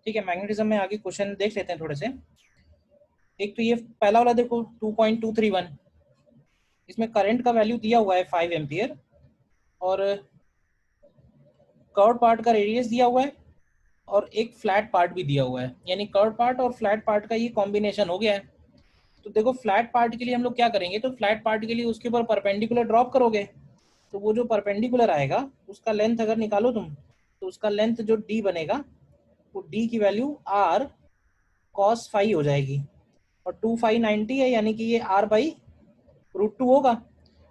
ठीक है, मैग्नेटिज्म में आगे क्वेश्चन देख लेते हैं थोड़े से। एक तो ये पहला वाला देखो 2.231, इसमें करंट का वैल्यू दिया हुआ है 5 एम्पियर और कर्व पार्ट का रेडियस दिया हुआ है और एक फ्लैट पार्ट भी दिया हुआ है, यानी कर्व पार्ट और फ्लैट पार्ट का ये कॉम्बिनेशन हो गया है। तो देखो फ्लैट पार्ट के लिए हम लोग क्या करेंगे, तो फ्लैट पार्ट के लिए उसके ऊपर परपेंडिकुलर ड्रॉप करोगे, तो वो जो परपेंडिकुलर आएगा उसका लेंथ अगर निकालो तुम, तो उसका लेंथ जो d बनेगा वो d की वैल्यू r cos फाई हो जाएगी और 2 फाई 90 है, यानी कि ये r बाई √2 होगा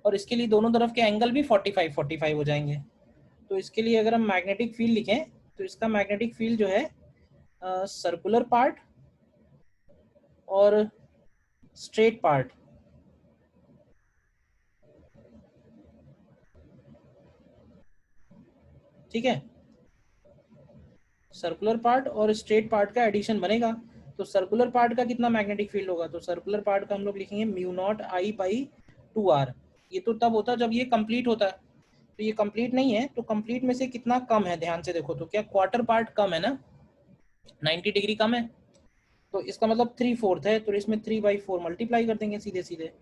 और इसके लिए दोनों तरफ के एंगल भी 45 हो जाएंगे। तो इसके लिए अगर हम मैग्नेटिक फील्ड लिखें तो इसका मैग्नेटिक फील्ड जो है सर्कुलर पार्ट और स्ट्रेट पार्ट, ठीक है, सर्कुलर पार्ट और स्ट्रेट पार्ट का एडिशन बनेगा। तो सर्कुलर पार्ट का कितना मैग्नेटिक फील्ड होगा, तो सर्कुलर पार्ट का हम लोग लिखेंगे mu not I by 2r। ये तो तब होता है जब ये कंप्लीट होता है, तो ये कंप्लीट नहीं है, तो कंप्लीट में से कितना कम है ध्यान से देखो, तो क्या क्वार्टर पार्ट कम है ना, 90 डिग्री कम है, तो इसका मतलब 3/4 है, तो इसमें 3/4 मल्टीप्लाई कर देंगे सीधे सीधे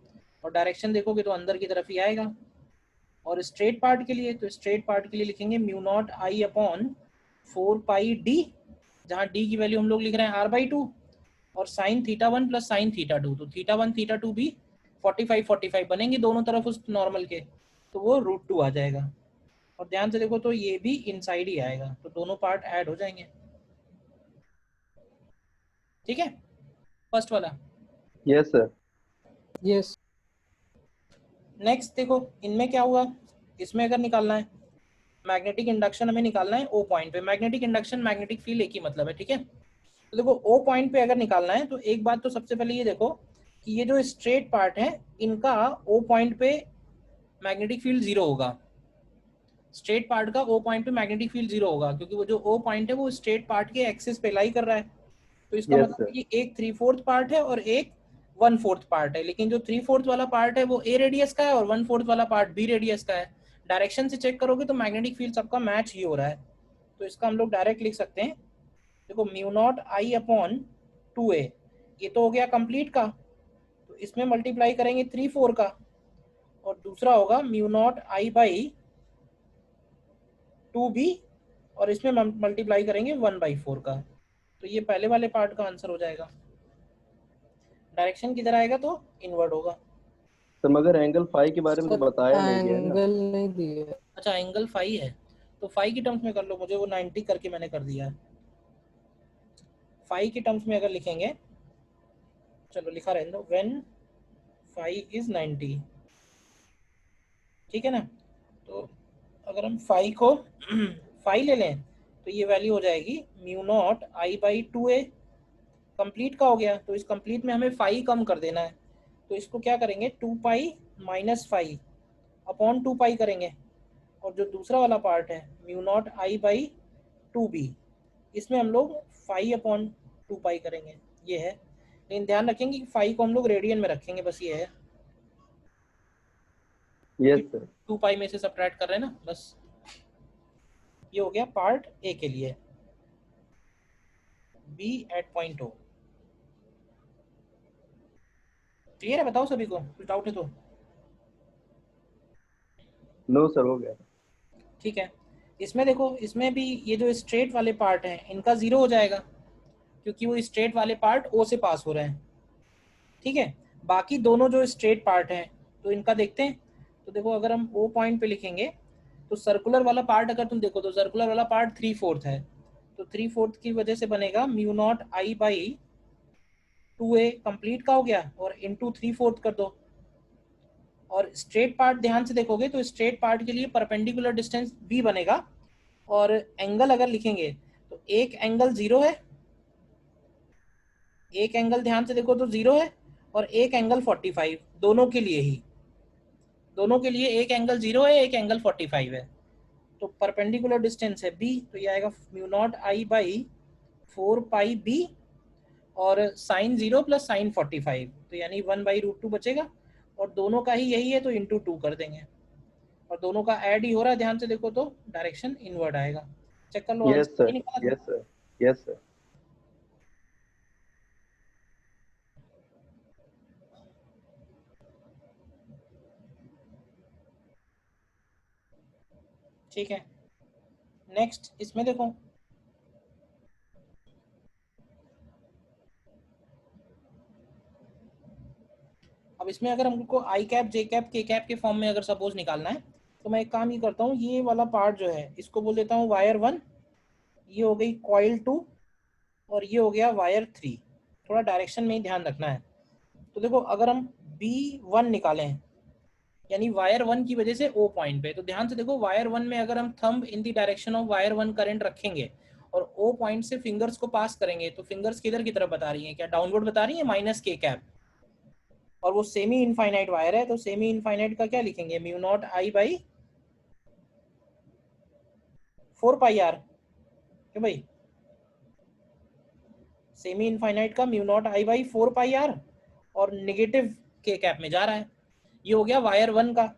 और डायरेक्शन देखोगे तो अंदर की तरफ ही आएगा। और स्ट्रेट पार्ट के लिए, तो स्ट्रेट पार्ट के लिए लिखेंगे mu not I upon 4πd, जहाँ d की वैल्यू हम लोग लिख रहे हैं r/2 और साइन θ1 प्लस साइन θ2, तो θ1 θ2 भी 45 बनेंगे दोनों तरफ उस नॉर्मल के, तो वो √2 आ जाएगा। और ध्यान से देखो तो ये भी इनसाइड ही आएगा, तो दोनों पार्ट ऐड हो जाएंगे। ठीक है, फर्स्ट वाला। Yes sir. यस। नेक्स्ट देखो इनमें क्या हुआ, इसमें अगर निकालना है मैग्नेटिक इंडक्शन, हमें निकालना है ओ पॉइंट पे। मैग्नेटिक इंडक्शन मैग्नेटिक फील्ड एक ही मतलब है, ठीक है। तो देखो ओ पॉइंट पे अगर निकालना है तो एक बात तो सबसे पहले ये देखो कि ये जो स्ट्रेट पार्ट है इनका ओ पॉइंट पे मैग्नेटिक फील्ड 0 होगा। स्ट्रेट पार्ट का ओ पॉइंट पे मैग्नेटिक फील्ड 0 होगा क्योंकि वो जो ओ पॉइंट है वो स्ट्रेट पार्ट के एक्सिस पे लाई कर रहा है। तो इसका यस मतलब सर। है कि एक 3/4 पार्ट है और एक 1/4 पार्ट है, लेकिन जो 3/4 वाला पार्ट है वो ए रेडियस का है और 1/4 वाला पार्ट बी रेडियस का है। डायरेक्शन से चेक करोगे तो मैग्नेटिक फील्ड सबका मैच ही हो रहा है। तो इसका हम लोग डायरेक्ट लिख सकते हैं, देखो mu not I upon 2a, ये तो हो गया कंप्लीट का, तो इसमें मल्टीप्लाई करेंगे 3/4 का और दूसरा होगा mu not I by 2b और इसमें मल्टीप्लाई करेंगे 1/4 का। तो ये पहले वाले पार्ट का आंसर हो जाएगा। डायरेक्शन किधर आएगा तो इनवर्ड होगा। तो मगर एंगल फाई के बारे में तो सर बताया नहीं गया ना। एंगल नहीं दिया। अच्छा एंगल फाई है, तो फाई की टर्म्स में कर लो, मुझे वो 90 करके मैंने कर दिया है। फाई की टर्म्स में अगर लिखेंगे, चलो लिखा रहने दो, व्हेन फाई इज 90, ठीक है ना। तो अगर हम फाई को फाई ले लें तो ये वैल्यू हो जाएगी mu not I by 2a, complete का हो गया। तो इस कंप्लीट में हमें फाई कम कर देना है, तो इसको क्या करेंगे 2π माइनस फाई अपॉन 2π करेंगे और जो दूसरा वाला पार्ट है mu not I by 2b, इसमें हम लोग फाई अपॉन 2π करेंगे, ये है। लेकिन ध्यान रखेंगे कि फाई को हम लोग रेडियन में रखेंगे, बस ये है, यस क्योंकि सर। 2π में से सब्ट्रैक्ट कर रहे हैं ना, बस। ये हो गया पार्ट ए के लिए, B at point O. Clear है, बताओ सभी को, कुछ डाउट है तो। नो सर, हो गया। ठीक है, इसमें देखो इसमें भी ये जो स्ट्रेट वाले पार्ट हैं इनका 0 हो जाएगा क्योंकि वो स्ट्रेट वाले पार्ट ओ से पास हो रहे हैं, ठीक है। बाकी दोनों जो स्ट्रेट पार्ट हैं तो इनका देखते हैं। तो देखो अगर हम ओ पॉइंट पे लिखेंगे तो सर्कुलर वाला पार्ट अगर तुम देखो तो सर्कुलर वाला पार्ट 3/4 है, तो 3/4 की वजह से बनेगा mu not I by 2a, complete का हो गया और इंटू 3/4 कर दो। और स्ट्रेट पार्ट ध्यान से देखोगे तो स्ट्रेट पार्ट के लिए परपेंडिकुलर डिस्टेंस b बनेगा और एंगल अगर लिखेंगे तो एक एंगल 0 है, एक एंगल ध्यान से देखो तो 0 है और एक एंगल 45, दोनों के लिए ही, दोनों के लिए एक एंगल 0 है, एक एंगल 45 है। तो परपेंडिकुलर डिस्टेंस है b, तो ये आएगा mu not I by 4πb और साइन 0 प्लस साइन 45, तो यानी 1/√2 बचेगा और दोनों का ही यही है तो इंटू 2 कर देंगे और दोनों का ऐड ही हो रहा है, ध्यान से देखो तो डायरेक्शन इनवर्ड आएगा। चेक कर लो यस आंसर, ये सर। निकाला यस तुमने। सर। Yes sir. ठीक है, नेक्स्ट इसमें देखो, अब इसमें अगर हमको आई कैप जे कैप के कैप के फॉर्म में अगर सपोज निकालना है, तो मैं एक काम ये करता हूँ, ये वाला पार्ट जो है इसको बोल देता हूँ वायर 1, ये हो गई कॉइल 2, और ये हो गया वायर 3। थोड़ा डायरेक्शन में ही ध्यान रखना है। तो देखो अगर हम B1 निकालें, यानी वायर 1 की वजह से O पॉइंट पे, तो ध्यान से देखो वायर 1 में अगर हम thumb in the direction of wire 1 current रखेंगे और O पॉइंट से फिंगर्स को पास करेंगे, तो फिंगर्स किधर की तरफ बता रही हैं, क्या डाउनवर्ड बता रही है, माइनस के कैप। और वो सेमी इनफाइनाइट वायर है, तो सेमी इनफाइनाइट का क्या लिखेंगे, mu not I by 4 pi R. क्यों भाई, semi infinite mu naught not I by 4 pi R, और नेगेटिव के कैप में जा रहा है। ये हो गया वायर 1 का।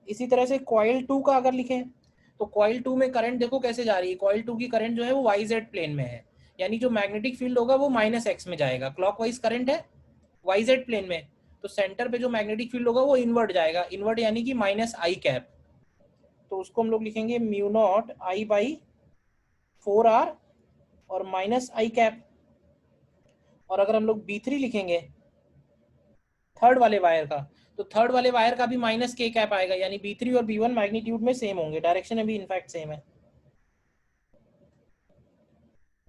इसी तरह से कॉइल 2 का अगर लिखें, तो कॉइल 2 में करंट देखो कैसे जा रही है, कॉइल 2 की करंट जो है वो वाई जेड प्लेन में है, यानी जो मैग्नेटिक फील्ड होगा वो माइनस एक्स में जाएगा। क्लॉकवाइज करंट है वाई जेड प्लेन में, तो सेंटर पे जो मैग्नेटिक फील्ड होगा वो इनवर्ट जाएगा, इनवर्ट यानी कि माइनस आई कैप। तो उसको हम लोग लिखेंगे mu not I by 4 R और माइनस आई कैप। और अगर हम लोग B3 लिखेंगे थर्ड वाले वायर का, तो थर्ड वाले वायर का भी माइनस के कैप आएगा, यानी B3 और B1 मैग्नीट्यूड में सेम होंगे, डायरेक्शन में भी इनफैक्ट सेम है।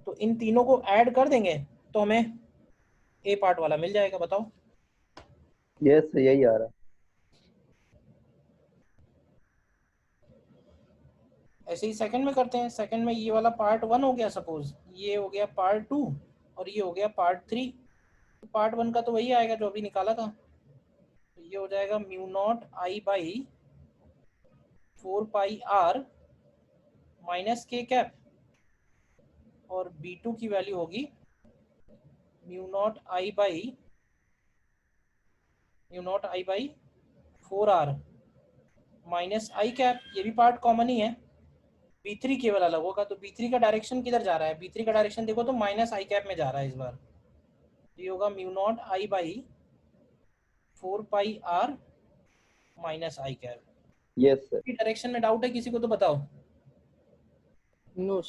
तो इन तीनों को ऐड कर देंगे तो हमें ए पार्ट वाला मिल जाएगा। बताओ। यस यही आ रहा है। ऐसे ही सेकंड में करते हैं। सेकंड में ये वाला पार्ट 1 हो गया, सपोज ये हो गया पार्ट 2 और ये हो गया पार्ट 3। तो पार्ट 1 का तो वही आएगा जो अभी निकाला था, तो ये हो जाएगा mu not I by 4 pi R minus K cap, और B2 की वैल्यू होगी mu not I by 4 R minus I cap. ये भी पार्ट कॉमन ही है। B3 केवल अलग होगा, तो B3 का डायरेक्शन किधर जा रहा है, B3 का डायरेक्शन देखो तो माइनस आई कैप में जा रहा है इस बार। तो ये होगा mu not I by 4 pi R minus I cap. Yes sir. Direction में डाउट है किसी को तो बताओ। नो।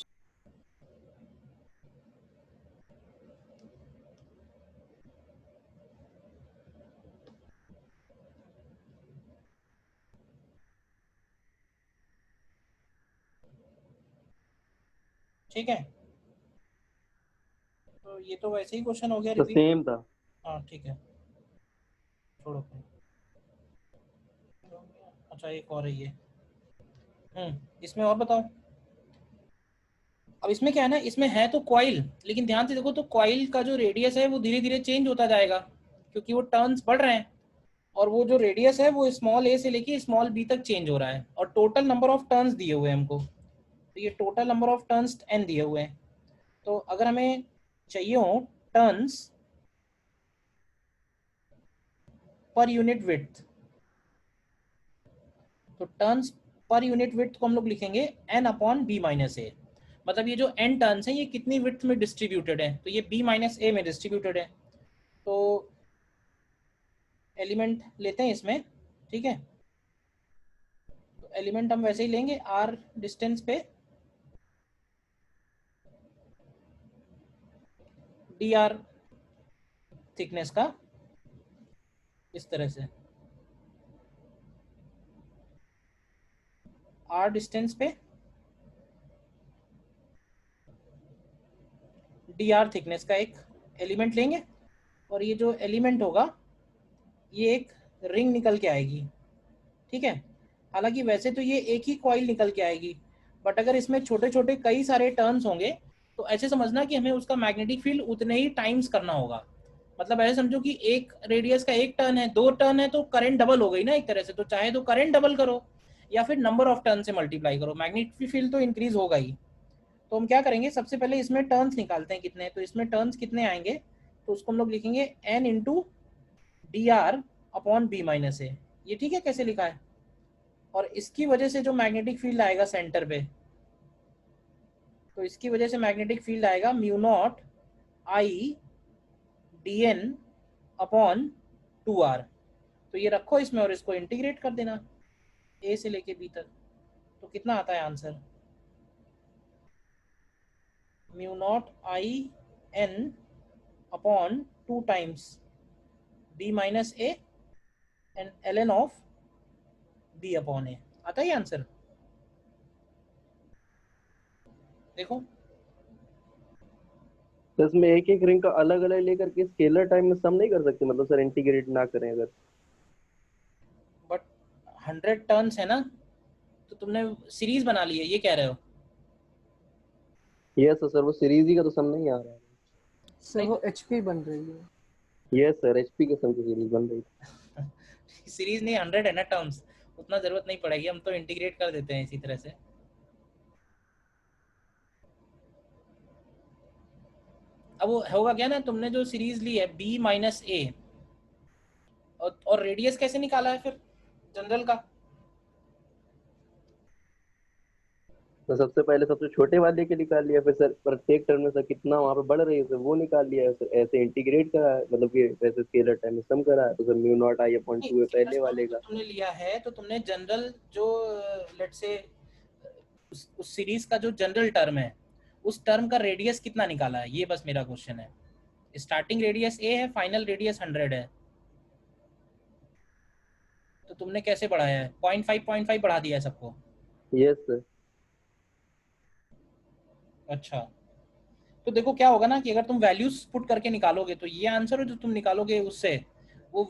ठीक है, तो ये तो वैसे ही क्वेश्चन हो गया तो रिपीट। सेम था। हाँ ठीक है, छोड़ो। अच्छा एक और है ये। इसमें और बताओ। अब इसमें क्या है ना, इसमें है तो कॉइल, लेकिन ध्यान से देखो तो कॉइल का जो रेडियस है वो धीरे धीरे चेंज होता जाएगा, क्योंकि वो टर्न्स बढ़ रहे हैं, और वो जो रेडियस है वो स्मॉल ए से लेके स्मॉल बी तक चेंज हो रहा है, और टोटल नंबर ऑफ टर्न्स दिए हुए हैं हमको। तो ये total number of turns n दिए हुए हैं। तो अगर हमें चाहिए हो टर्न्स पर यूनिट विड्थ, तो टर्न्स पर यूनिट विड्थ को हम लोग लिखेंगे n अपॉन b माइनस ए। मतलब ये जो n टर्न्स हैं ये कितनी विड्थ में डिस्ट्रीब्यूटेड है, तो ये b माइनस ए में डिस्ट्रीब्यूटेड है। तो एलिमेंट लेते हैं इसमें, ठीक है। तो एलिमेंट हम वैसे ही लेंगे r डिस्टेंस पे dr थिकनेस का, इस तरह से r डिस्टेंस पे dr थिकनेस का एक एलिमेंट लेंगे, और ये जो एलिमेंट होगा ये एक रिंग निकल के आएगी, ठीक है। हालांकि वैसे तो ये एक ही कॉइल निकल के आएगी, बट अगर इसमें छोटे छोटे कई सारे टर्न्स होंगे तो ऐसे समझना कि हमें उसका मैग्नेटिक फील्ड उतने ही टाइम्स करना होगा। मतलब ऐसे समझो कि एक रेडियस का एक टर्न है, 2 टर्न है, तो करंट डबल हो गई ना एक तरह से, तो चाहे तो करंट डबल करो या फिर नंबर ऑफ टर्न से मल्टीप्लाई करो, मैग्नेटिक फील्ड तो इंक्रीज होगा ही। तो हम क्या करेंगे, सबसे पहले इसमें टर्न्स निकालते हैं कितने, तो इसमें टर्न्स कितने आएंगे, तो उसको हम लोग लिखेंगे n into D R upon B minus A. ये ठीक है कैसे लिखा है। और इसकी वजह से जो मैग्नेटिक फील्ड आएगा सेंटर पे, तो इसकी वजह से मैग्नेटिक फील्ड आएगा mu not I D N upon 2 R. तो ये रखो इसमें और इसको इंटीग्रेट कर देना ए से लेके बी तक। तो कितना आता है answer? Mu not I N upon 2 times B minus A and L N of B upon A. आता है आंसर? देखो तो इसमें एक एक रिंग का अलग अलग लेकर के स्केलर टाइम में सम नहीं कर सकते, मतलब सर इंटीग्रेट ना करें अगर? बट 100 टर्न्स है ना, तो तुमने सीरीज बना ली है, ये कह रहे हो? यस सर, वो सीरीज ही का तो सम नहीं आ रहा है। सर वो एचपी बन रही है। यस सर, एचपी के सम की सीरीज बन रही है। सीरीज नहीं, 100 है ना टर्म्स, उतना जरूरत नहीं पड़ेगी, हम तो इंटीग्रेट कर देते हैं इसी तरह से। अब वो होगा क्या ना, तुमने जो सीरीज ली है b माइनस ए, और रेडियस कैसे निकाला है फिर जनरल का? तो सबसे पहले सबसे छोटे वाले के निकाल लिया, फिर सर प्रत्येक टर्म में सर कितना वहाँ पे बढ़ रही है सर वो निकाल लिया है सर, ऐसे इंटीग्रेट करा है, मतलब कि वैसे स्केलर टाइम में सम करा है, तो sir mu not I upon नहीं, 2 है स्केलर पहले टर्म में वाले तो का। तुमने लिया है, तो तुमने जनरल जो लेट से उस सीरीज का जो जनरल टर्म है, उस टर्म का रेडियस कितना निकाला है, ये बस मेरा क्वेश्चन है। स्टार्टिंग रेडियस ए है, फाइनल रेडियस 100 है, तो तुमने कैसे बढ़ाया है? 0.5 बढ़ा दिया है सबको? Yes sir. अच्छा, तो देखो क्या होगा ना कि अगर तुम वैल्यूज पुट करके निकालोगे तो ये आंसर जो तुम निकालोगे उससे वो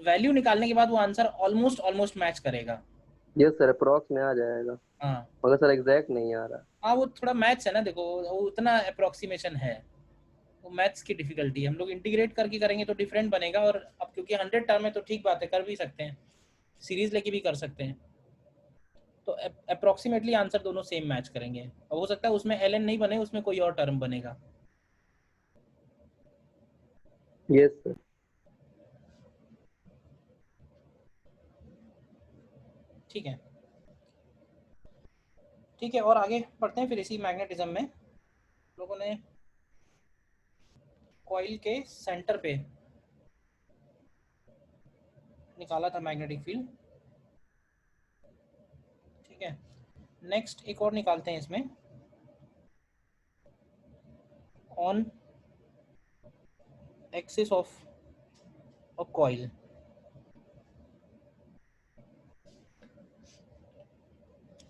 वैल्यू निकालने के बाद वो आंसर ऑलमोस्ट ऑलमोस्ट मैच करेगा। यस सर, अप्रॉक्स में आ जाएगा, हाँ मगर सर एग्जैक्ट नहीं आ रहा। हाँ, वो थोड़ा मैथ्स है ना, देखो वो उतना अप्रोक्सीमेशन है, वो मैथ्स की डिफिकल्टी है। हम लोग इंटीग्रेट करके करेंगे तो डिफरेंट बनेगा, और अब क्योंकि 100 टर्म है तो ठीक बात है, कर भी सकते हैं, सीरीज लेके भी कर सकते हैं, तो अप्रोक्सीमेटली आंसर दोनों सेम मैच करेंगे। अब हो सकता है उसमें एल एन नहीं बने, उसमें कोई और टर्म बनेगा। Yes sir. ठीक है, ठीक है, और आगे बढ़ते हैं फिर इसी मैग्नेटिज्म में। लोगों ने कॉइल के सेंटर पे निकाला था मैग्नेटिक फील्ड। ठीक है, नेक्स्ट एक और निकालते हैं इसमें, on axis of a coil.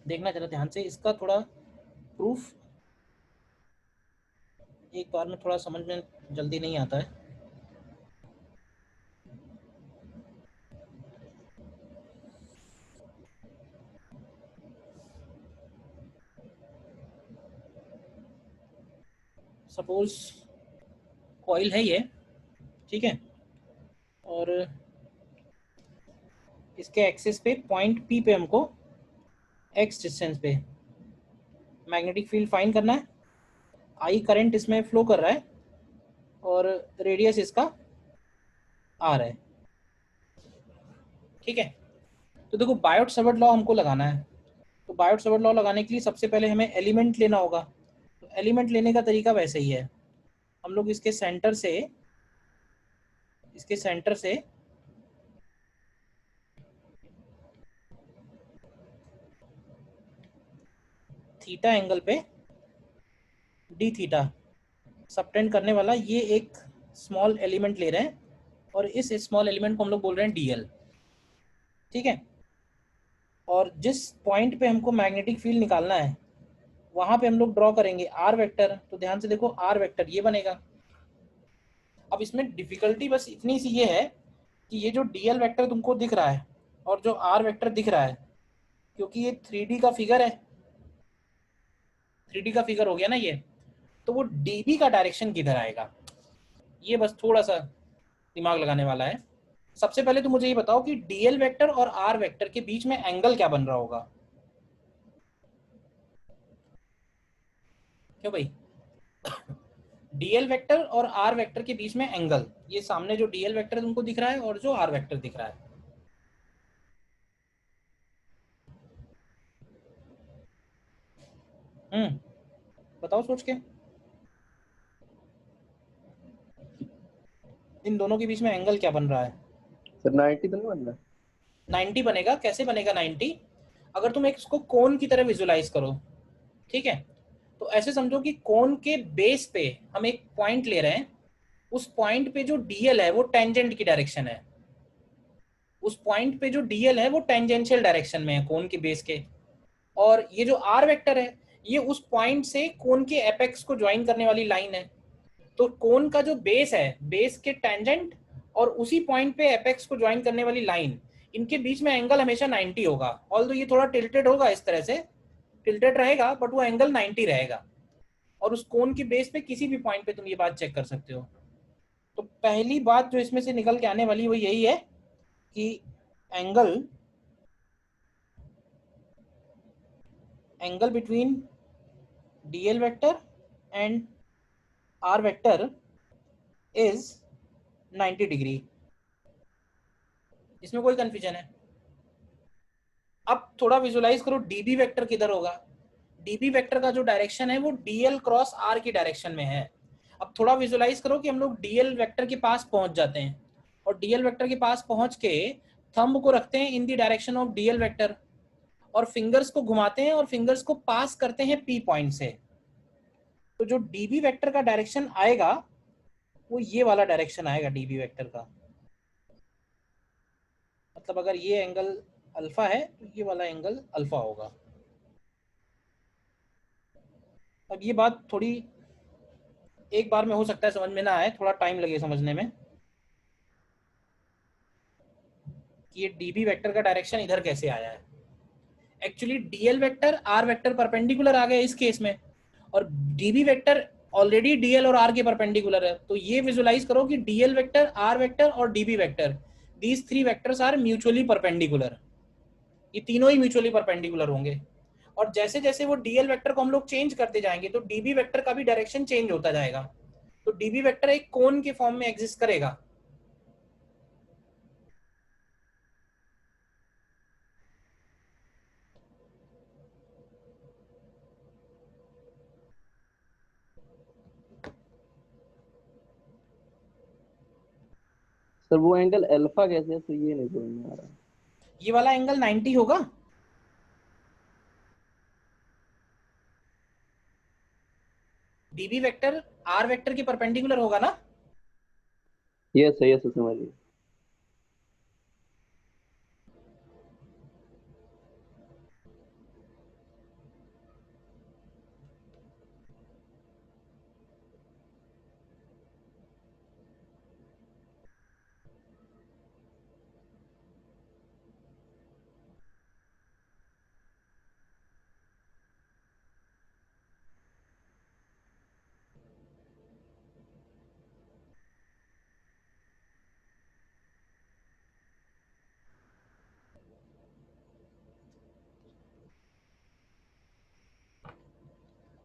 देखना जरा ध्यान से, इसका थोड़ा प्रूफ एक बार में थोड़ा समझ में जल्दी नहीं आता है। सपोज कॉइल है ये, ठीक है, और इसके एक्सिस पे पॉइंट पी पे हमको एक्स डिस्टेंस पे मैग्नेटिक फील्ड फाइंड करना है। आई करंट इसमें फ्लो कर रहा है और रेडियस इसका आर है। ठीक है, तो देखो बायोट सावर्ट लॉ हमको लगाना है, तो बायोट सावर्ट लॉ लगाने के लिए सबसे पहले हमें एलिमेंट लेना होगा। तो एलिमेंट लेने का तरीका वैसे ही है, हम लोग इसके सेंटर से थीटा एंगल पे डी थीटा सबटेंड करने वाला ये एक स्मॉल एलिमेंट ले रहे हैं, और इस स्मॉल एलिमेंट को हम लोग बोल रहे हैं डीएल। ठीक है, और जिस पॉइंट पे हमको मैग्नेटिक फील्ड निकालना है वहां पे हम लोग ड्रॉ करेंगे आर वेक्टर। तो ध्यान से देखो, आर वेक्टर ये बनेगा। अब इसमें डिफिकल्टी बस इतनी सी ये है कि ये जो डीएल वेक्टर तुमको दिख रहा है और जो आर वेक्टर दिख रहा है, क्योंकि ये 3D का फिगर है, 3D का फिगर हो गया ना ये, तो वो डीबी का डायरेक्शन किधर आएगा, ये बस थोड़ा सा दिमाग लगाने वाला है। सबसे पहले तो मुझे ये बताओ कि डीएल वेक्टर और आर वेक्टर के बीच में एंगल क्या बन रहा होगा? क्यों भाई? डीएल वेक्टर और आर वेक्टर के बीच में एंगल, ये सामने जो डीएल वेक्टर तुमको दिख रहा है और जो आर वेक्टर दिख रहा है, बताओ सोच के, इन दोनों के बीच में एंगल क्या बन रहा है? सर 90 तो नहीं बन रहा? 90 बनेगा। कैसे बनेगा 90? अगर तुम एक इसको कोन की तरह विजुलाइज करो, ठीक है, तो ऐसे समझो कि कोन के बेस पे हम एक पॉइंट ले रहे हैं, उस पॉइंट पे जो डीएल है वो टेंजेंट की डायरेक्शन है, उस पॉइंट पे जो डीएल है वो टेंजेंशियल डायरेक्शन में है कोन के बेस के, और ये जो आर वेक्टर है ये उस पॉइंट से कोन के एपेक्स को ज्वाइन करने वाली लाइन है। तो कोन का जो बेस है, बेस के टेंजेंट और उसी पॉइंट पे एपेक्स को ज्वाइन करने वाली लाइन, इनके बीच में एंगल हमेशा 90 होगा। ऑल्दो ये थोड़ा टिल्टेड होगा, इस तरह से टिल्टेड रहेगा, बट वो एंगल 90 रहेगा। और उस कोन के बेस पे किसी भी पॉइंट पे तुम ये बात चेक कर सकते हो। तो पहली बात जो इसमें से निकल के आने वाली वो यही है कि angle between DL vector and R vector is 90 degree. इसमें कोई कंफ्यूजन है? अब थोड़ा विजुलाइज करो डीबी वेक्टर किधर होगा। डीबी वेक्टर का जो डायरेक्शन है वो डीएल क्रॉस आर की डायरेक्शन में है। अब थोड़ा विजुलाइज करो कि हम लोग डीएल वेक्टर के पास पहुंच जाते हैं और डीएल वेक्टर के पास पहुंच के थंब को रखते हैं in the direction of DL vector और फिंगर्स को घुमाते हैं और फिंगर्स को पास करते हैं पी पॉइंट से। तो जो डीबी वेक्टर का डायरेक्शन आएगा वो ये वाला डायरेक्शन आएगा डीबी वेक्टर का। मतलब अगर ये एंगल अल्फा है तो ये वाला एंगल अल्फा होगा। अब ये बात थोड़ी एक बार में हो सकता है समझ में ना आए, थोड़ा टाइम लगे समझने में कि ये डीबी वेक्टर का डायरेक्शन इधर कैसे आया है। Actually DL vector R vector perpendicular आ गया इस केस में, और डीबी वेक्टर ऑलरेडी डीएल और आर के परपेंडिकुलर है। तो ये विजुलाइज करो कि डीएल वेक्टर, आर वेक्टर और DB vector, these three vectors are mutually perpendicular. ये तीनों ही म्यूचुअली परपेंडिकुलर होंगे। और जैसे जैसे वो डीएल वेक्टर को हम लोग चेंज करते जाएंगे तो डीबी वेक्टर का भी डायरेक्शन चेंज होता जाएगा। तो डीबी वेक्टर एक कोन के फॉर्म में एग्जिस्ट करेगा। सर वो एंगल अल्फा कैसे है, तो ये नहीं समझ में आ रहा। ये वाला एंगल 90 होगा। डीबी वेक्टर आर वेक्टर के परपेंडिकुलर होगा ना। ये सर समझिए।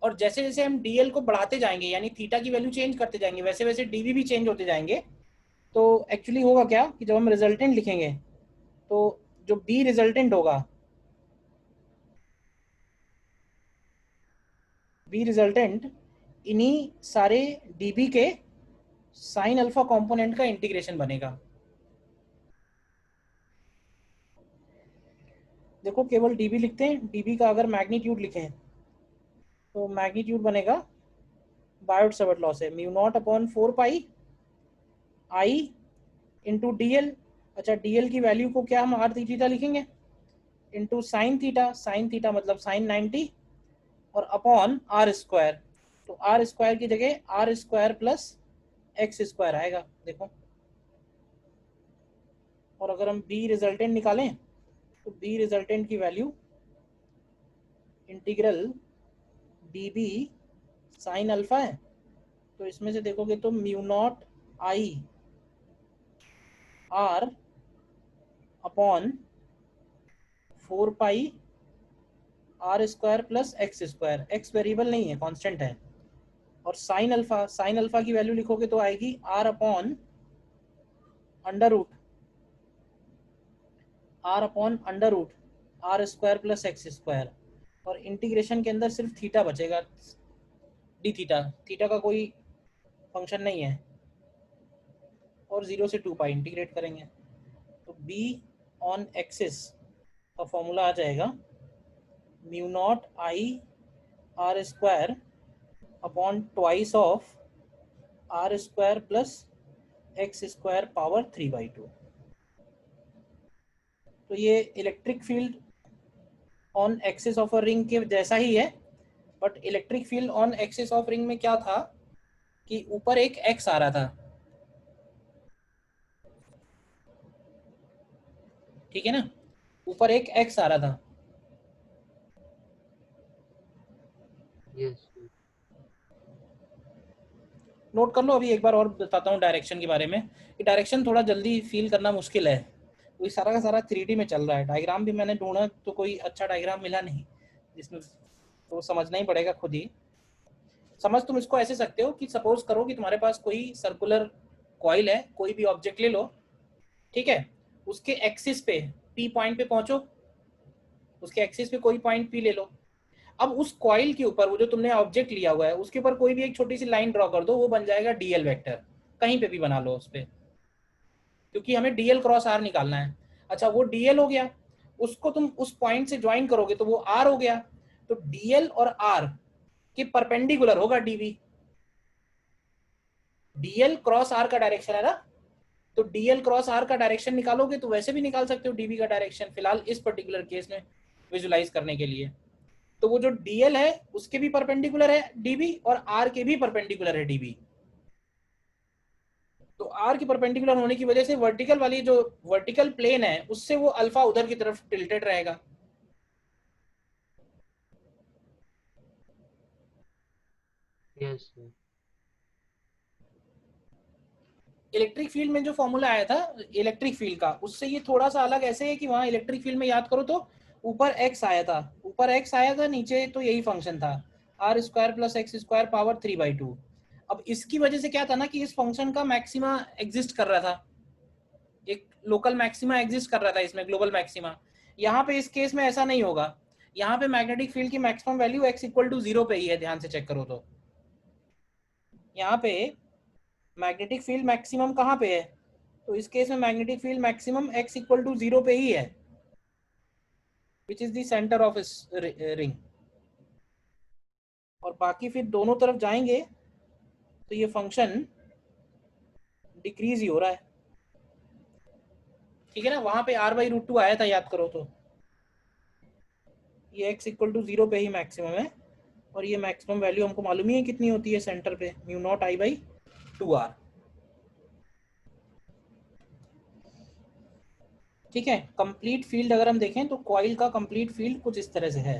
और जैसे जैसे हम डीएल को बढ़ाते जाएंगे यानी थीटा की वैल्यू चेंज करते जाएंगे, वैसे वैसे डीवी भी चेंज होते जाएंगे। तो एक्चुअली होगा क्या कि जब हम रिजल्टेंट लिखेंगे तो जो बी रिजल्टेंट होगा, बी रिजल्टेंट इन्हीं सारे डीबी के साइन अल्फा कंपोनेंट का इंटीग्रेशन बनेगा। देखो केवल डीबी लिखते हैं, डीबी का अगर मैग्नीट्यूड लिखें तो मैग्नीट्यूड बनेगा बायोट सावर्ट लॉ से mu naught upon 4 pi I into DL. अच्छा डीएल की वैल्यू को क्या हम आर थीटा लिखेंगे इंटू साइन थीटा मतलब साइन 90 और अपॉन आर स्क्वायर। तो आर स्क्वायर की जगह R square plus X square आएगा देखो। और अगर हम बी रिजल्टेंट निकालें तो बी रिजल्टेंट की value integral D B sine alpha है। तो इसमें से देखोगे तो mu naught I R upon 4 pi R square plus X square, X variable नहीं है कांस्टेंट है। और साइन अल्फा की वैल्यू लिखोगे तो आएगी R upon under root R square plus X square. और इंटीग्रेशन के अंदर सिर्फ थीटा बचेगा, डी थीटा, थीटा का कोई फंक्शन नहीं है। और 0 से 2 पाई इंटीग्रेट करेंगे तो बी ऑन एक्सिस का फॉर्मूला आ जाएगा mu not I R square upon twice of R square plus X square power 3/2। तो ये electric field on axis of a ring के जैसा ही है, but electric field on axis of ring में क्या था कि ऊपर एक एक्स आ रहा था, ठीक है ना, ऊपर एक एक्स आ रहा था। यस नोट कर लो, अभी एक बार और बताता हूँ डायरेक्शन के बारे में। ये डायरेक्शन थोड़ा जल्दी फील करना मुश्किल है, वो सारा का सारा 3D में चल रहा है। डायग्राम भी मैंने ढूंढा तो कोई अच्छा डायग्राम मिला नहीं जिसमें, तो समझना ही पड़ेगा खुद ही। समझ तुम इसको ऐसे सकते हो कि सपोज करो कि तुम्हारे पास कोई सर्कुलर कॉइल है, कोई भी ऑब्जेक्ट ले लो, ठीक है, उसके एक्सिस पे पी पॉइंट पे पहुंचो, उसके एक्सिस पे कोई पॉइंट पी ले लो। अब उस कॉइल के ऊपर वो जो तुमने ऑब्जेक्ट लिया हुआ है उसके ऊपर कोई भी एक छोटी सी लाइन ड्रॉ कर दो, वो बन जाएगा डीएल वेक्टर। कहीं पे भी बना लो उस पे, क्योंकि हमें डीएल क्रॉस आर निकालना है। अच्छा, वो डीएल हो गया, उसको तुम उस पॉइंट से ज्वाइन करोगे तो वो आर हो गया। तो डीएल और आर के परपेंडिकुलर होगा डीबी। डीएल क्रॉस आर का डायरेक्शन है ना, तो डीएल क्रॉस आर का डायरेक्शन निकालोगे तो वैसे भी निकाल सकते हो डीबी का डायरेक्शन, फिलहाल इस पर्टिकुलर केस में विजुलाइज करने के लिए। तो वो जो डीएल है उसके भी परपेंडिकुलर है डीबी और आर के भी परपेंडिकुलर है डीबी। तो आर के परपेंडिकुलर होने की वजह से वर्टिकल वाली जो वर्टिकल प्लेन है उससे वो अल्फा उधर की तरफ टिल्टेड रहेगा। यस इलेक्ट्रिक फील्ड में जो फॉर्मूला आया था इलेक्ट्रिक फील्ड का, उससे ये थोड़ा सा अलग ऐसे है कि वहां इलेक्ट्रिक फील्ड में याद करो तो ऊपर एक्स आया था, ऊपर एक्स आया था, नीचे तो यही फंक्शन था R square plus X square power 3/2। अब इसकी वजह से क्या था ना कि इस फंक्शन का मैक्सिमा एग्जिस्ट कर रहा था, एक लोकल मैक्सिमा एग्जिस्ट कर रहा था इसमें, ग्लोबल मैक्सिमा। यहाँ पे इस केस में ऐसा नहीं होगा, यहाँ पे मैग्नेटिक फील्ड की maximum value x equal to 0 पे ही है, ध्यान से चेक करो तो यहाँ पे मैग्नेटिक फील्ड मैक्सिमम कहाँ पे है, तो इस केस में magnetic field maximum x equal to 0 पे ही है, which is the centre of इस रिंग। और बाकी फिर दोनों तरफ जाएंगे तो ये फंक्शन डिक्रीज ही हो रहा है, ठीक है ना। वहां पे r/√2 आया था, याद करो तो ये x इक्वल टू 0 पे ही मैक्सिमम है, और ये मैक्सिमम वैल्यू हमको मालूम ही है कितनी होती है सेंटर पे, म्यू नॉट I/2r। ठीक है, कंप्लीट फील्ड अगर हम देखें तो कॉइल का कंप्लीट फील्ड कुछ इस तरह से है,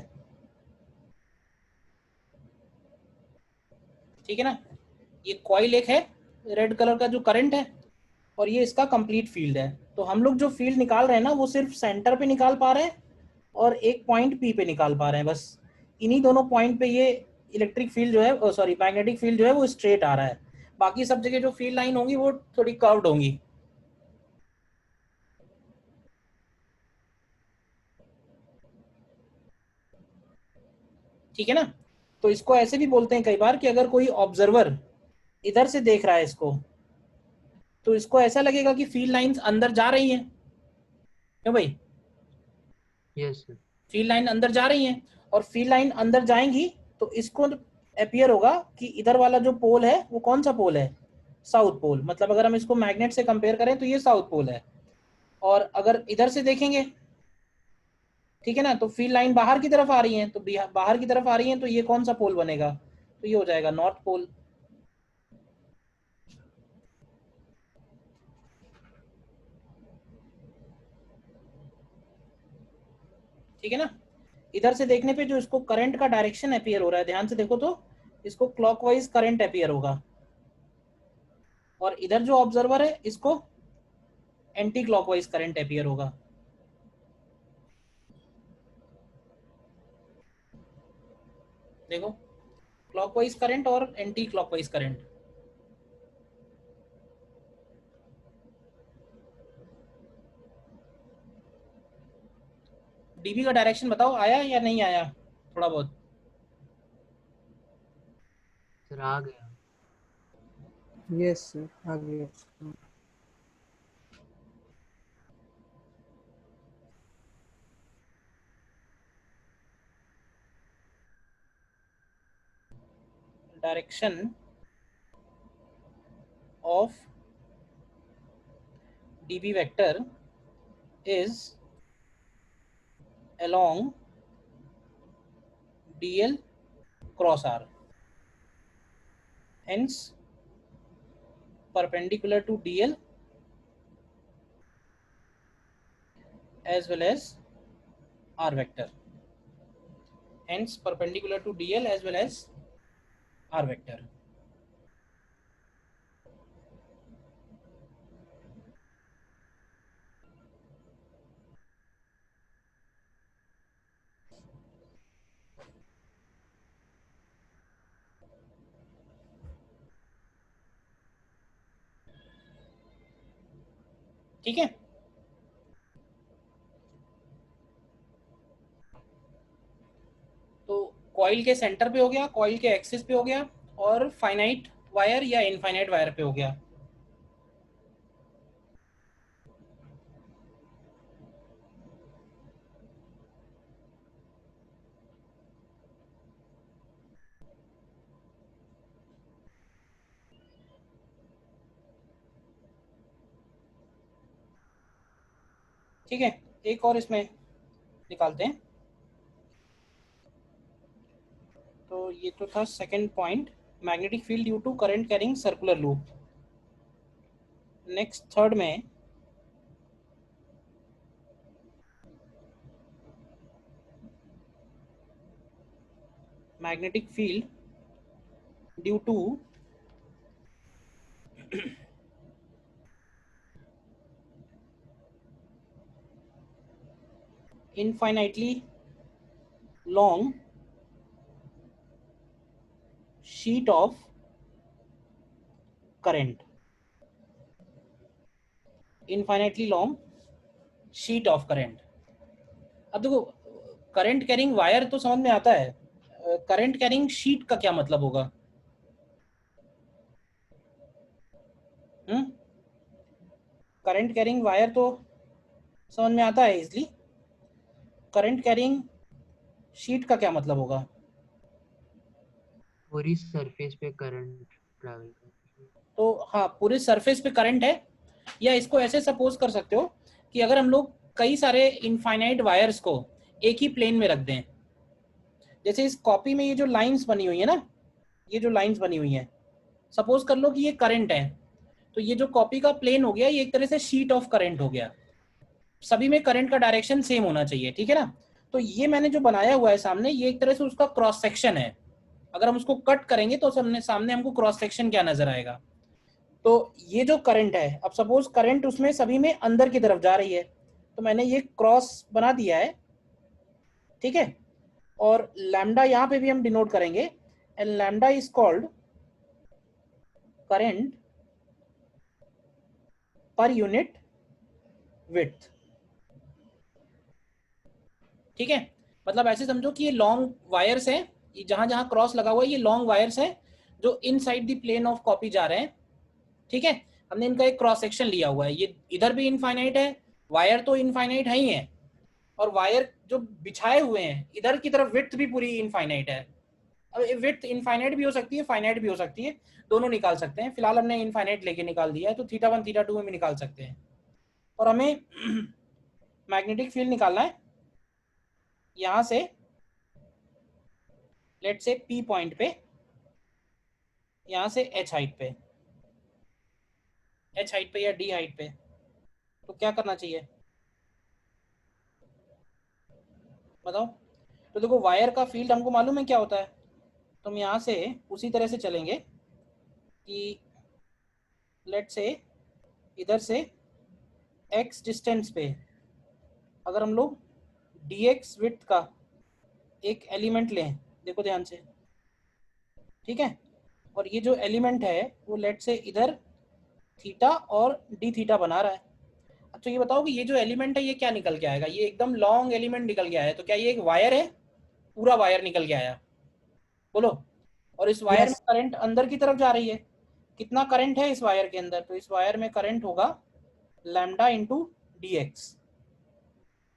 ठीक है ना। ये कॉइल एक है, रेड कलर का जो करंट है, और ये इसका कंप्लीट फील्ड है। तो हम लोग जो फील्ड निकाल रहे हैं ना वो सिर्फ सेंटर पे निकाल पा रहे हैं और एक पॉइंट पी पे निकाल पा रहे हैं, बस इन्हीं दोनों पॉइंट पे ये इलेक्ट्रिक फील्ड जो है, सॉरी मैग्नेटिक फील्ड जो है वो स्ट्रेट आ रहा है। बाकी सब जगह जो फील्ड लाइन होंगी वो थोड़ी कर्व्ड होंगी। ठीक है ना। तो इसको ऐसे भी बोलते हैं कई बार कि अगर कोई ऑब्जर्वर इधर से देख रहा है इसको, तो इसको ऐसा लगेगा कि फील्ड लाइंस अंदर जा रही हैं, क्यों भाई, यस फील्ड लाइन अंदर जा रही हैं, और फील्ड लाइन अंदर जाएंगी तो इसको अपीयर होगा कि इधर वाला जो पोल है वो कौन सा पोल है, साउथ पोल। मतलब अगर हम इसको मैग्नेट से कंपेयर करें तो ये साउथ पोल है, और अगर इधर से देखेंगे, ठीक है ना, तो फील्ड लाइन बाहर की तरफ आ रही है, तो बाहर की तरफ आ रही है तो ये कौन सा पोल बनेगा, तो ये हो जाएगा नॉर्थ पोल। ठीक है ना। इधर से देखने पे जो इसको करंट का डायरेक्शन अपीयर हो रहा है, ध्यान से देखो तो इसको क्लॉकवाइज करंट अपीयर होगा, और इधर जो ऑब्जर्वर है इसको एंटी क्लॉकवाइज करंट अपीयर होगा। देखो, क्लॉकवाइज करंट और एंटी क्लॉकवाइज करंट। डीबी का डायरेक्शन बताओ, आया या नहीं आया, थोड़ा बहुत। सर आ गया। यस सर आ गया। Direction of dB vector is along dl cross r, hence perpendicular to dl as well as r vector, hence perpendicular to dl as well as r vector. ठीक है, तो कॉइल के centre पे हो गया, coil के axis पे हो गया, और फाइनाइट वायर या इनफाइनाइट वायर पे हो गया। ठीक है, एक और इसमें निकालते हैं। तो ये तो था second point, magnetic field due to current carrying circular loop. Next third में magnetic field due to infinitely long sheet of current, infinitely long sheet of current। अब देखो, करंट कैरिंग वायर तो समझ में आता है, करंट कैरिंग शीट का क्या मतलब होगा? करंट कैरिंग वायर तो समझ में आता है इजली, करंट कैरिंग शीट का क्या मतलब होगा? पूरी सरफेस पे करंट ट्रैवल करती है। तो हाँ, पूरे सरफेस पे करंट है, या इसको ऐसे सपोज कर सकते हो कि अगर हम लोग कई सारे इनफाइनाइट वायर्स को एक ही प्लेन में रख दें, जैसे इस कॉपी में ये जो लाइंस बनी हुई है ना, ये जो लाइंस बनी हुई हैं, सपोज कर लो कि ये करंट है, तो ये जो कॉपी का प्लेन हो गया, ये एक तरह से शीट ऑफ करंट हो गया। सभी में करंट का डायरेक्शन सेम होना चाहिए, ठीक है ना? तो ये मैंने जो बनाया हुआ है सामने, ये एक तरह से उसका क्रॉस सेक्शन है। अगर हम उसको कट करेंगे तो सामने हमको क्रॉस सेक्शन क्या नजर आएगा? तो ये जो करंट है, अब सपोज करंट उसमें सभी में अंदर की तरफ जा रही है, तो मैंने ये क्रॉस बना दिया है, ठीक है? और लैम्डा यहाँ पे भी हम डिनोट करेंगे, and lambda is called current per unit width. ठीक है, मतलब ऐसे समझो कि ये लॉन्ग वायर्स हैं, ये जहां जहां क्रॉस लगा हुआ है ये लॉन्ग वायर्स हैं जो inside the plane of copy जा रहे हैं। ठीक है, हमने इनका एक क्रॉस सेक्शन लिया हुआ है, ये इधर भी इनफाइनाइट है, वायर तो इनफाइनाइट है ही है, और वायर जो बिछाए हुए हैं इधर की तरफ विड्थ भी पूरी इनफाइनाइट है। अब विड्थ इनफाइनाइट भी हो सकती है, फाइनाइट भी हो सकती है, दोनों निकाल सकते हैं। फिलहाल हमने इनफाइनाइट लेके निकाल दिया है, तो थीटा 1 थीटा 2 में भी निकाल सकते हैं। और हमें मैग्नेटिक फील्ड निकालना है यहां से, लेट से P पॉइंट पे, यहां से H हाइट पे, H हाइट पे या D हाइट पे। तो क्या करना चाहिए बताओ? तो देखो, वायर का फील्ड हमको मालूम है क्या होता है, तो हम यहाँ से उसी तरह से चलेंगे कि लेट से इधर से x डिस्टेंस पे अगर हम लोग dx विड्थ का एक एलिमेंट लें, देखो ध्यान से, ठीक है? और ये जो एलिमेंट है वो लेट से इधर थीटा और डी थीटा बना रहा है। तो ये बताओ कि ये जो एलिमेंट है ये क्या निकल के आएगा? ये एकदम लॉन्ग एलिमेंट निकल के आया है, तो क्या ये एक वायर है? पूरा वायर निकल के आया, बोलो। और इस वायर में Yes. करंट अंदर की तरफ जा रही है, कितना करंट है इस वायर के अंदर? तो इस वायर में करंट होगा lambda into D x,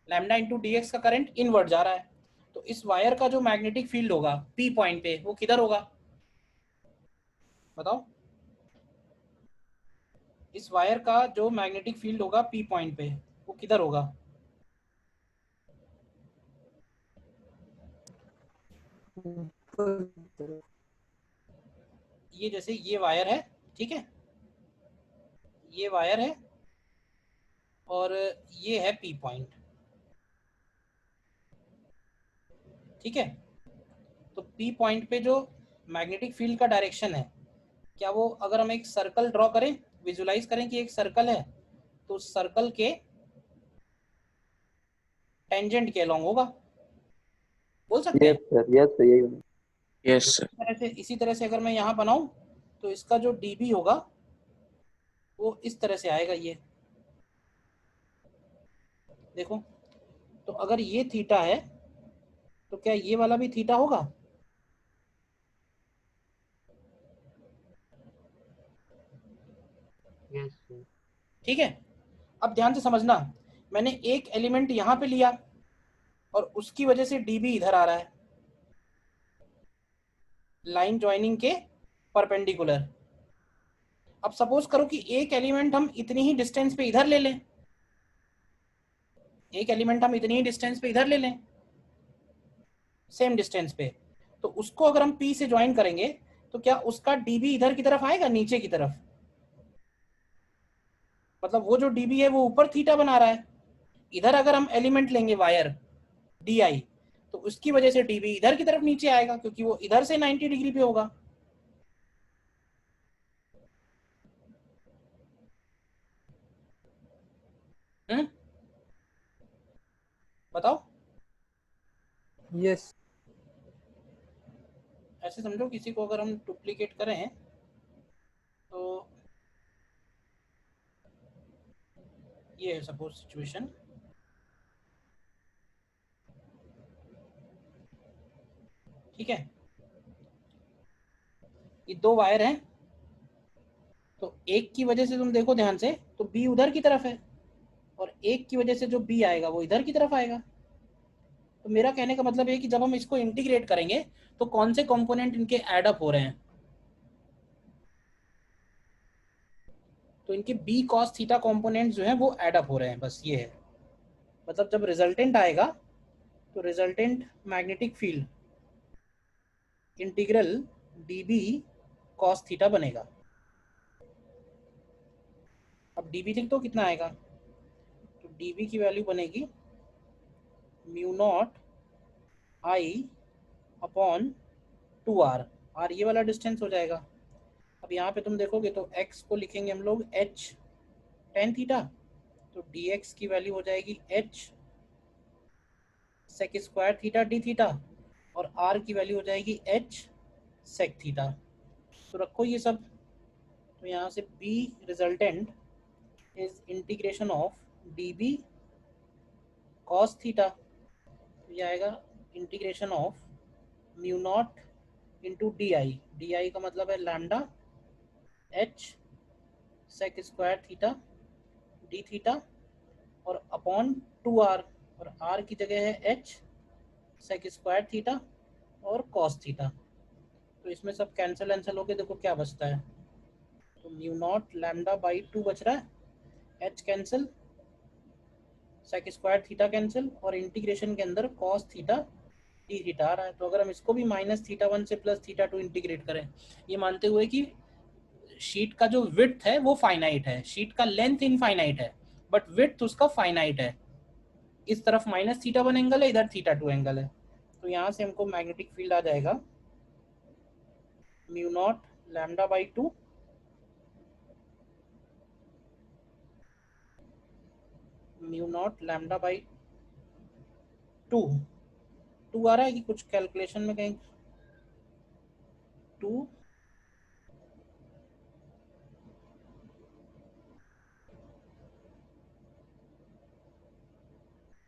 lambda into D x का करंट इनवर्ट जा रहा है। तो इस वायर का जो मैग्नेटिक फील्ड होगा P पॉइंट पे, वो किधर होगा? बताओ, इस वायर का जो मैग्नेटिक फील्ड होगा पी पॉइंट पे वो किधर होगा? ऊपर की तरफ। ये जैसे ये वायर है, ठीक है, ये वायर है और ये है पी पॉइंट, ठीक है। तो पी पॉइंट पे जो मैग्नेटिक फील्ड का डायरेक्शन है, क्या वो, अगर हम एक सर्कल ड्रॉ करें, विजुलाइज करें कि एक सर्कल है, तो उस सर्कल के टेंजेंट के अलोंग होगा, बोल सकते यस हैं। सर, यस सर, यही। Yes sir. इसी तरह से अगर मैं यहाँ बनाऊं तो इसका जो dB होगा वो इस तरह से आएगा, ये देखो। तो अगर ये थीटा है तो क्या ये वाला भी थीटा होगा? Yes sir. ठीक है। अब ध्यान से समझना, मैंने एक एलिमेंट यहाँ पे लिया और उसकी वजह से dB इधर आ रहा है, लाइन ज्वाइनिंग के परपेंडिकुलर। अब सपोज करो कि एक एलिमेंट हम इतनी ही डिस्टेंस पे इधर ले लें, एक एलिमेंट हम इतनी ही डिस्टेंस पे इधर ले लें, सेम डिस्टेंस पे, तो उसको अगर हम P से ज्वाइन करेंगे तो क्या उसका dB इधर की तरफ आएगा, नीचे की तरफ? मतलब वो जो dB है वो ऊपर थीटा बना रहा है। इधर अगर हम एलिमेंट लेंगे वायर di, तो उसकी वजह से dB इधर की तरफ नीचे आएगा, क्योंकि वो इधर से 90 डिग्री पे होगा। बताओ। यस। ऐसे समझो, किसी को अगर हम डुप्लीकेट करें तो ये है सपोज सिचुएशन, ठीक है। ये दो वायर हैं, तो एक की वजह से तुम देखो ध्यान से तो बी उधर की तरफ है, और एक की वजह से जो बी आएगा वो इधर की तरफ आएगा। तो मेरा कहने का मतलब है कि जब हम इसको इंटीग्रेट करेंगे तो कौन से कंपोनेंट इनके ऐड अप हो रहे हैं, तो इनके बी कॉस थीटा कंपोनेंट जो हैं वो ऐड अप हो रहे हैं, बस ये है। मतलब जब रिजल्टेंट आएगा तो resultant magnetic field integral dB cos theta बनेगा। अब dB लिख दो, कितना आएगा, तो dB की वैल्यू बनेगी mu not I upon 2r, r ये वाला डिस्टेंस हो जाएगा। अब यहाँ पे तुम देखोगे तो x को लिखेंगे हम लोग h tan थीटा, तो dx की वैल्यू हो जाएगी h sec square theta d theta, और r की वैल्यू हो जाएगी h sec थीटा। तो रखो ये सब, तो यहाँ से b resultant is integration of dB cos theta, तो ये आएगा integration of mu naught into D का मतलब है lambda h sec square theta d theta, और अपॉन 2r, और r की जगह है h sec स्क्वायर थीटा और cos थीटा। तो इसमें सब कैंसिल होके देखो क्या बचता है, तो म्यू नॉट लैम्डा बाई 2 बच रहा है, h cancel, sec square theta cancel, और इंटीग्रेशन के अंदर cos थीटा d थीटा आ रहा है। तो अगर हम इसको भी माइनस थीटा 1 से प्लस थीटा 2 इंटीग्रेट करें, ये मानते हुए कि शीट का जो विड्थ है वो फाइनाइट है, शीट का लेंथ इनफाइनाइट है बट विड्थ उसका फाइनाइट है, इस तरफ माइनस थीटा 1 एंगल है, इधर थीटा 2 एंगल है, तो यहाँ से हमको मैग्नेटिक फील्ड आ जाएगा mu not lambda by 2 mu naught lambda by 2 आ रहा है कि कुछ कैलकुलेशन में कहीं 2,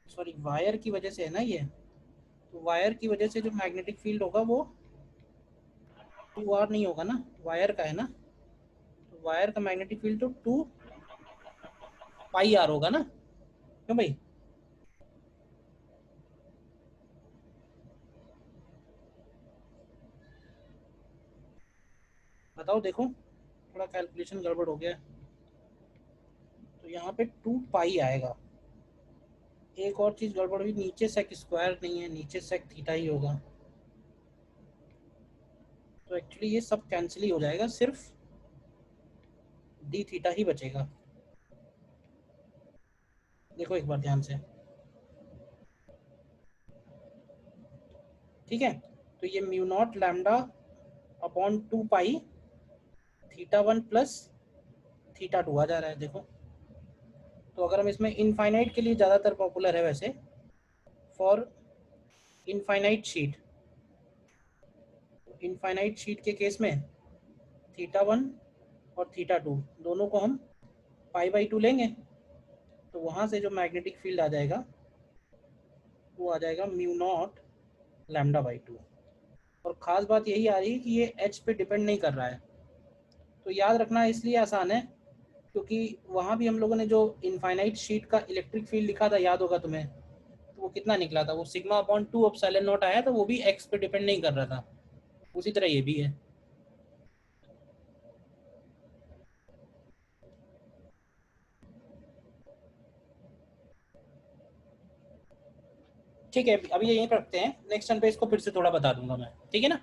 सॉरी वायर की वजह से है ना ये, तो वायर की वजह से जो मैग्नेटिक फील्ड होगा वो 2r नहीं होगा ना, वायर का है ना, तो वायर का मैग्नेटिक फील्ड तो 2 पाई r होगा ना, क्यों भाई? बताओ देखो, थोड़ा कैलकुलेशन गड़बड़ हो गया है। तो यहाँ पे 2 पाई आएगा। एक और चीज़ गड़बड़ हुई, नीचे सेक स्क्वायर नहीं है, नीचे सेक थीटा ही होगा। तो एक्चुअली ये सब कैंसिल ही हो जाएगा, सिर्फ डी थीटा ही बचेगा। देखो एक बार ध्यान से, ठीक है। तो ये म्यू नॉट लैम्डा अपॉन 2 पाई थीटा 1 प्लस थीटा 2 आ जा रहा है, देखो। तो अगर हम इसमें इनफाइनाइट के लिए ज़्यादातर पॉपुलर है वैसे, for infinite sheet, infinite sheet के केस में थीटा 1 और थीटा 2 दोनों को हम पाई बाई 2 लेंगे। तो वहाँ से जो मैग्नेटिक फील्ड आ जाएगा वो आ जाएगा म्यू नॉट लैम्डा बाई 2। और ख़ास बात यही आ रही है कि ये एच पे डिपेंड नहीं कर रहा है। तो याद रखना इसलिए आसान है क्योंकि वहाँ भी हम लोगों ने जो इनफाइनाइट शीट का इलेक्ट्रिक फील्ड लिखा था, याद होगा तुम्हें, तो वो कितना निकला था, वो सिग्मा अपॉन 2 एप्सिलॉन नॉट आया था, वो भी एक्स पे डिपेंड नहीं कर रहा था। उसी तरह ये भी है। ठीक है, अभी यहीं पर रखते हैं, नेक्स्ट टर्न पे इसको फिर से थोड़ा बता दूंगा मैं, ठीक है ना।